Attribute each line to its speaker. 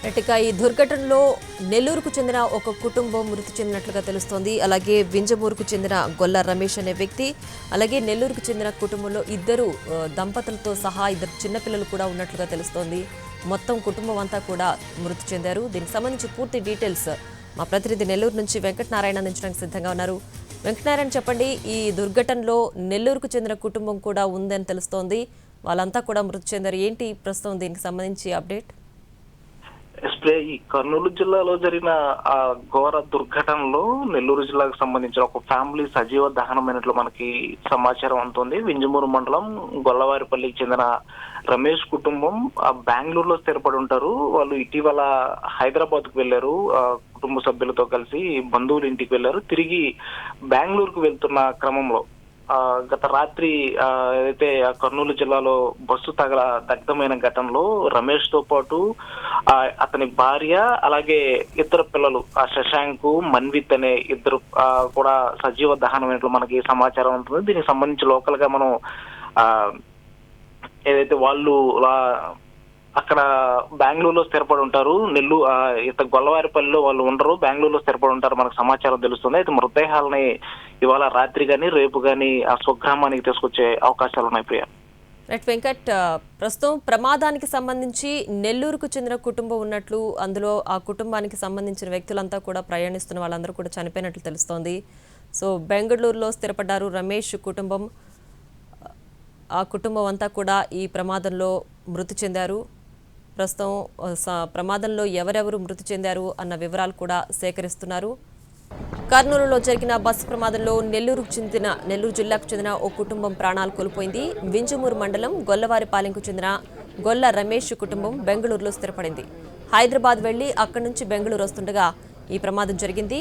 Speaker 1: ఇక ఈ దుర్ఘటనలో నెల్లూరుకు చెందిన ఒక కుటుంబం మృతి చెందినట్లుగా తెలుస్తోంది. అలాగే వింజమూరుకు చెందిన గొల్ల రమేష్ అనే వ్యక్తి, అలాగే నెల్లూరుకు చెందిన కుటుంబంలో ఇద్దరు దంపతులతో సహా ఇద్దరు చిన్నపిల్లలు కూడా ఉన్నట్లుగా తెలుస్తోంది. మొత్తం కుటుంబం అంతా కూడా మృతి చెందారు. దీనికి సంబంధించి పూర్తి డీటెయిల్స్ మా ప్రతినిధి నెల్లూరు నుంచి వెంకటనారాయణ అందించడానికి సిద్ధంగా ఉన్నారు. వెంకటనారాయణ, చెప్పండి, ఈ దుర్ఘటనలో నెల్లూరుకు చెందిన కుటుంబం కూడా ఉందని తెలుస్తోంది. వాళ్ళంతా కూడా మృతి చెందారు. ఏంటి ప్రస్తుతం దీనికి సంబంధించి అప్డేట్?
Speaker 2: ఈ కర్నూలు జిల్లాలో జరిగిన ఆ ఘోర దుర్ఘటనలో నెల్లూరు జిల్లాకు సంబంధించిన ఒక ఫ్యామిలీ సజీవ దహనమైనట్లు మనకి సమాచారం అందుతుంది. వింజమూరు మండలం గొల్లవారిపల్లికి చెందిన రమేష్ కుటుంబం బెంగళూరులో స్థిరపడి ఉంటారు. వాళ్ళు ఇటీవల హైదరాబాద్ కు వెళ్లారు. కుటుంబ సభ్యులతో కలిసి బంధువుల ఇంటికి వెళ్లారు. తిరిగి బెంగళూరుకు వెళ్తున్న క్రమంలో గత రాత్రి ఏదైతే కర్నూలు జిల్లాలో బస్సు దగ్ధమైన ఘటనలో రమేష్ తో పాటు అతని భార్య, అలాగే ఇద్దరు పిల్లలు శశాంక్, మన్విత్ అనే ఇద్దరు కూడా సజీవ దహనమైనట్లు మనకి సమాచారం ఉంటుంది. దీనికి సంబంధించి లోకల్ గా మనం ఏదైతే వాళ్ళు అక్కడ బెంగళూరులో స్థిరపడి ఉంటారు. గొల్లవారిపల్లిలో వాళ్ళు ఉండరు, బెంగళూరులో స్థిరపడి ఉంటారు మనకు సమాచారం తెలుస్తుంది. అయితే మృతదేహాలని ఇవాళ రాత్రి గాని రేపు గాని ఆ స్వగ్రామానికి తీసుకొచ్చే అవకాశాలు ఉన్నాయి. ప్రియా,
Speaker 1: రైట్ వెంకట్, ప్రస్తుతం ప్రమాదానికి సంబంధించి నెల్లూరుకు చెందిన కుటుంబం ఉన్నట్లు, అందులో ఆ కుటుంబానికి సంబంధించిన వ్యక్తులంతా కూడా ప్రయాణిస్తున్న వాళ్ళందరూ కూడా చనిపోయినట్లు తెలుస్తోంది. సో బెంగళూరులో స్థిరపడ్డారు రమేష్ కుటుంబం. ఆ కుటుంబం అంతా కూడా ఈ ప్రమాదంలో మృతి చెందారు. ప్రస్తుతం ప్రమాదంలో ఎవరెవరు మృతి చెందారు అన్న వివరాలు కూడా సేకరిస్తున్నారు. కర్నూలులో జరిగిన బస్సు ప్రమాదంలో నెల్లూరు జిల్లాకు చెందిన ఓ కుటుంబం ప్రాణాలు కోల్పోయింది. వింజమూరు మండలం గొల్లవారిపాలెంకు చెందిన గొల్ల రమేష్ కుటుంబం బెంగళూరులో స్థిరపడింది. హైదరాబాద్ వెళ్లి అక్కడి నుంచి బెంగళూరు వస్తుండగా ఈ ప్రమాదం జరిగింది.